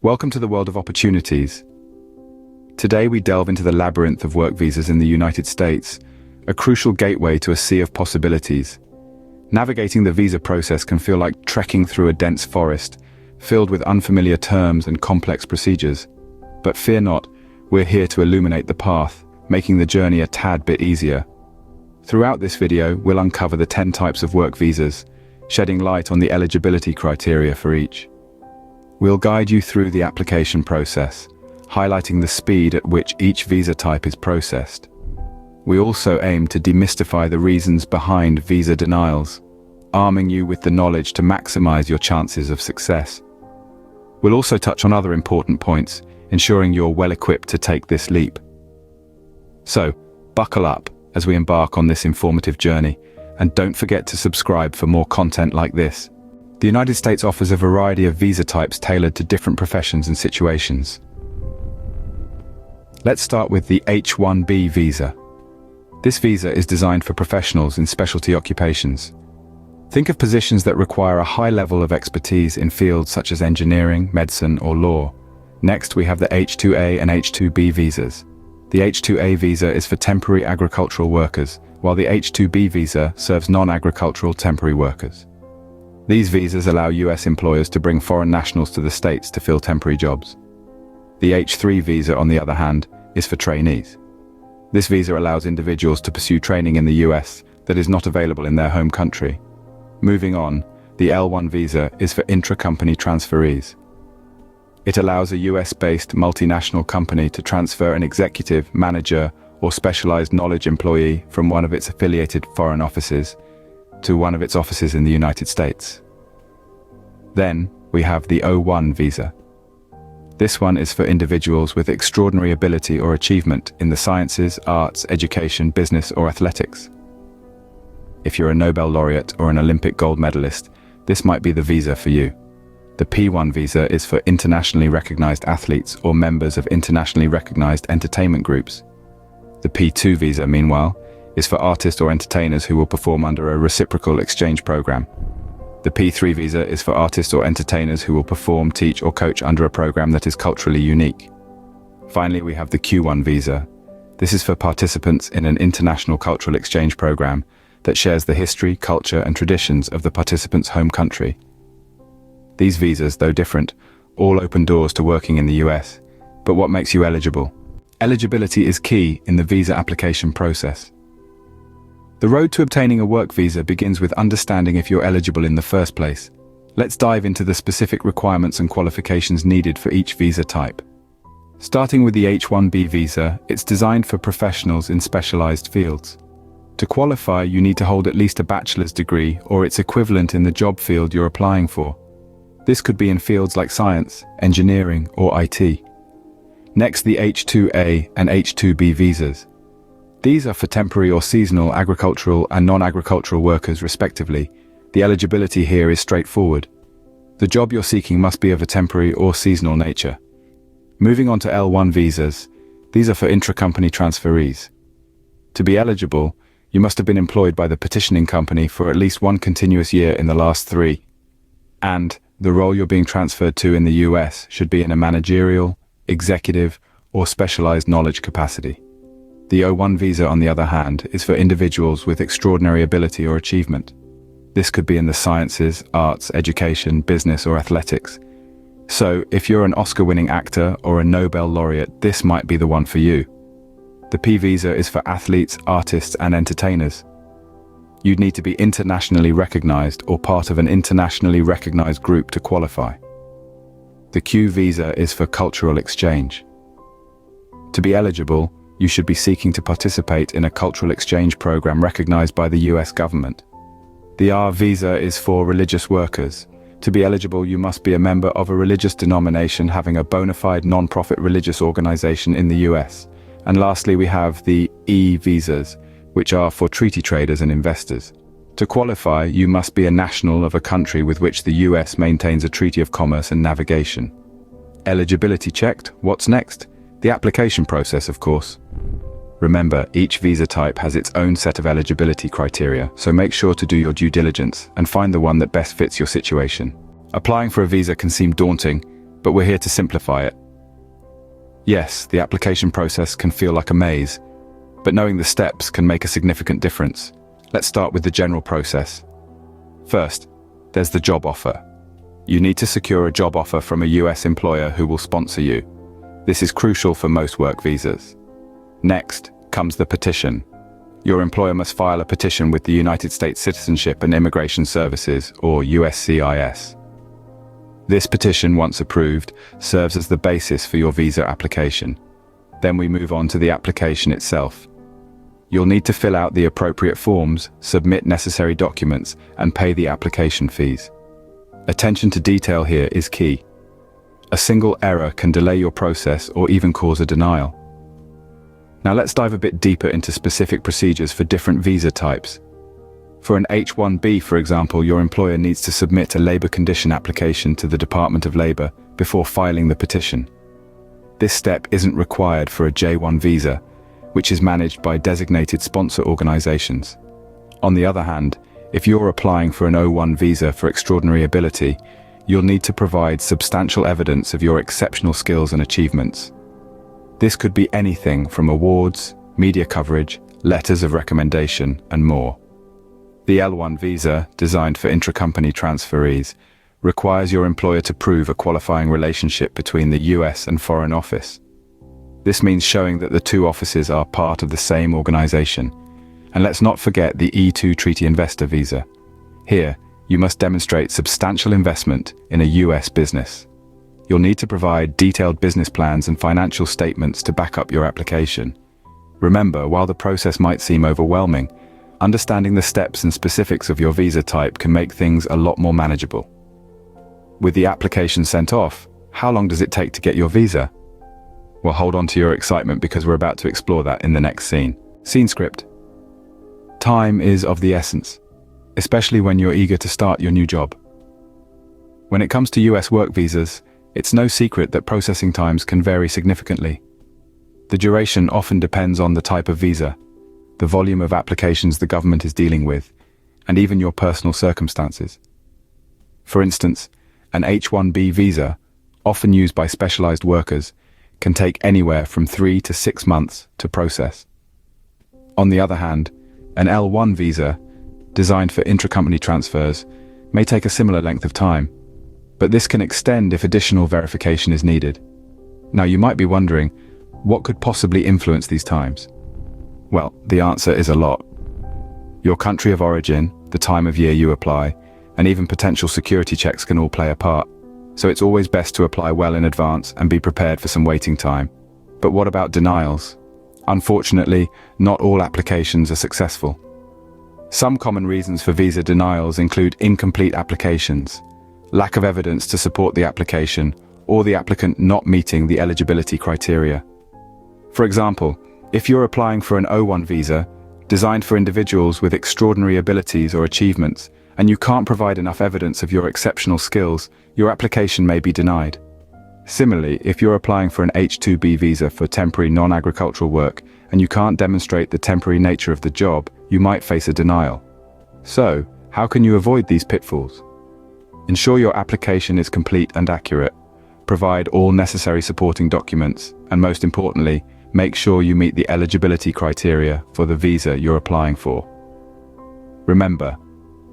Welcome to the world of opportunities. Today we delve into the labyrinth of work visas in the United States, a crucial gateway to a sea of possibilities. Navigating the visa process can feel like trekking through a dense forest, filled with unfamiliar terms and complex procedures. But fear not, we're here to illuminate the path, making the journey a tad bit easier. Throughout this video, we'll uncover the 10 types of work visas, shedding light on the eligibility criteria for each. We'll guide you through the application process, highlighting the speed at which each visa type is processed. We also aim to demystify the reasons behind visa denials, arming you with the knowledge to maximize your chances of success. We'll also touch on other important points, ensuring you're well equipped to take this leap. So, buckle up as we embark on this informative journey, and don't forget to subscribe for more content like this. The United States offers a variety of visa types tailored to different professions and situations. Let's start with the H-1B visa. This visa is designed for professionals in specialty occupations. Think of positions that require a high level of expertise in fields such as engineering, medicine, or law. Next, we have the H-2A and H-2B visas. The H-2A visa is for temporary agricultural workers, while the H-2B visa serves non-agricultural temporary workers. These visas allow US employers to bring foreign nationals to the States to fill temporary jobs. The H-3 visa, on the other hand, is for trainees. This visa allows individuals to pursue training in the US that is not available in their home country. Moving on, the L-1 visa is for intra-company transferees. It allows a US-based multinational company to transfer an executive, manager, or specialized knowledge employee from one of its affiliated foreign offices to one of its offices in the United States. Then, we have the O-1 visa. This one is for individuals with extraordinary ability or achievement in the sciences, arts, education, business, or athletics. If you're a Nobel laureate or an Olympic gold medalist, this might be the visa for you. The P-1 visa is for internationally recognized athletes or members of internationally recognized entertainment groups. The P-2 visa, meanwhile, is for artists or entertainers who will perform under a reciprocal exchange program. The P-3 visa is for artists or entertainers who will perform, teach, or coach under a program that is culturally unique. Finally, we have the Q-1 visa. This is for participants in an international cultural exchange program that shares the history, culture, and traditions of the participant's home country. These visas, though different, all open doors to working in the US. But what makes you eligible? Eligibility is key in the visa application process. The road to obtaining a work visa begins with understanding if you're eligible in the first place. Let's dive into the specific requirements and qualifications needed for each visa type. Starting with the H-1B visa, it's designed for professionals in specialized fields. To qualify, you need to hold at least a bachelor's degree or its equivalent in the job field you're applying for. This could be in fields like science, engineering, or IT. Next, the H-2A and H-2B visas. These are for temporary or seasonal agricultural and non-agricultural workers, respectively. The eligibility here is straightforward. The job you're seeking must be of a temporary or seasonal nature. Moving on to L-1 visas, these are for intra-company transferees. To be eligible, you must have been employed by the petitioning company for at least one continuous year in the last 3. And the role you're being transferred to in the US should be in a managerial, executive, or specialized knowledge capacity. The O-1 visa, on the other hand, is for individuals with extraordinary ability or achievement. This could be in the sciences, arts, education, business, or athletics. So, if you're an Oscar-winning actor or a Nobel laureate, this might be the one for you. The P visa is for athletes, artists, and entertainers. You'd need to be internationally recognized or part of an internationally recognized group to qualify. The Q visa is for cultural exchange. To be eligible, you should be seeking to participate in a cultural exchange program recognized by the US government. The R visa is for religious workers. To be eligible, you must be a member of a religious denomination having a bona fide non-profit religious organization in the US. And lastly, we have the E visas, which are for treaty traders and investors. To qualify, you must be a national of a country with which the US maintains a treaty of commerce and navigation. Eligibility checked, what's next? The application process, of course. Remember, each visa type has its own set of eligibility criteria, so make sure to do your due diligence and find the one that best fits your situation. Applying for a visa can seem daunting, but we're here to simplify it. Yes, the application process can feel like a maze, but knowing the steps can make a significant difference. Let's start with the general process. First, there's the job offer. You need to secure a job offer from a US employer who will sponsor you. This is crucial for most work visas. Next comes the petition. Your employer must file a petition with the United States Citizenship and Immigration Services, or USCIS. This petition, once approved, serves as the basis for your visa application. Then we move on to the application itself. You'll need to fill out the appropriate forms, submit necessary documents, and pay the application fees. Attention to detail here is key. A single error can delay your process or even cause a denial. Now let's dive a bit deeper into specific procedures for different visa types. For an H-1B, for example, your employer needs to submit a labor condition application to the Department of Labor before filing the petition. This step isn't required for a J-1 visa, which is managed by designated sponsor organizations. On the other hand, if you're applying for an O-1 visa for extraordinary ability, you'll need to provide substantial evidence of your exceptional skills and achievements. This could be anything from awards, media coverage, letters of recommendation, and more. The L1 visa, designed for intra-company transferees, requires your employer to prove a qualifying relationship between the US and Foreign Office. This means showing that the two offices are part of the same organization. And let's not forget the E2 Treaty Investor visa. Here, you must demonstrate substantial investment in a US business. You'll need to provide detailed business plans and financial statements to back up your application. Remember, while the process might seem overwhelming, understanding the steps and specifics of your visa type can make things a lot more manageable. With the application sent off, how long does it take to get your visa? Well, hold on to your excitement because we're about to explore that in the next scene. Scene script. Time is of the essence, especially when you're eager to start your new job. When it comes to US work visas, it's no secret that processing times can vary significantly. The duration often depends on the type of visa, the volume of applications the government is dealing with, and even your personal circumstances. For instance, an H-1B visa, often used by specialized workers, can take anywhere from 3 to 6 months to process. On the other hand, an L1 visa, designed for intra-company transfers, may take a similar length of time, but this can extend if additional verification is needed. Now you might be wondering, what could possibly influence these times? Well, the answer is a lot. Your country of origin, the time of year you apply, and even potential security checks can all play a part. So it's always best to apply well in advance and be prepared for some waiting time. But what about denials? Unfortunately, not all applications are successful. Some common reasons for visa denials include incomplete applications, lack of evidence to support the application, or the applicant not meeting the eligibility criteria. For example, if you're applying for an O1 visa, designed for individuals with extraordinary abilities or achievements, and you can't provide enough evidence of your exceptional skills, your application may be denied. Similarly, if you're applying for an H-2B visa for temporary non-agricultural work, and you can't demonstrate the temporary nature of the job, you might face a denial. So, how can you avoid these pitfalls? Ensure your application is complete and accurate. Provide all necessary supporting documents, and most importantly, make sure you meet the eligibility criteria for the visa you're applying for. Remember,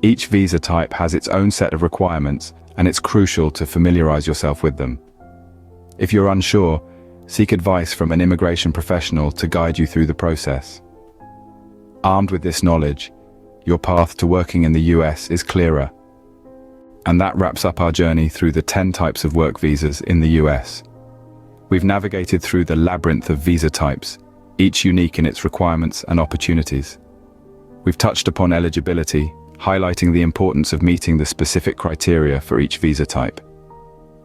each visa type has its own set of requirements, and it's crucial to familiarize yourself with them. If you're unsure, seek advice from an immigration professional to guide you through the process. Armed with this knowledge, your path to working in the US is clearer. And that wraps up our journey through the 10 types of work visas in the US. We've navigated through the labyrinth of visa types, each unique in its requirements and opportunities. We've touched upon eligibility, highlighting the importance of meeting the specific criteria for each visa type.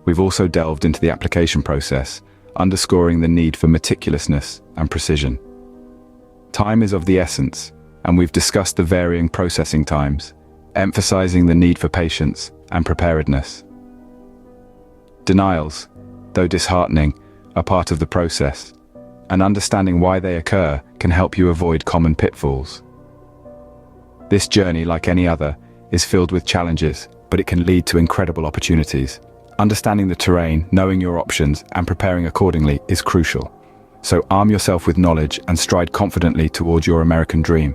We've also delved into the application process, underscoring the need for meticulousness and precision. Time is of the essence, and we've discussed the varying processing times, emphasizing the need for patience and preparedness. Denials, though disheartening, are part of the process, and understanding why they occur can help you avoid common pitfalls. This journey, like any other, is filled with challenges, but it can lead to incredible opportunities. Understanding the terrain, knowing your options, and preparing accordingly is crucial. So arm yourself with knowledge and stride confidently towards your American dream.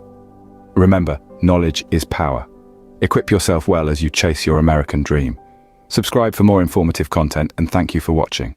Remember, knowledge is power. Equip yourself well as you chase your American dream. Subscribe for more informative content, and thank you for watching.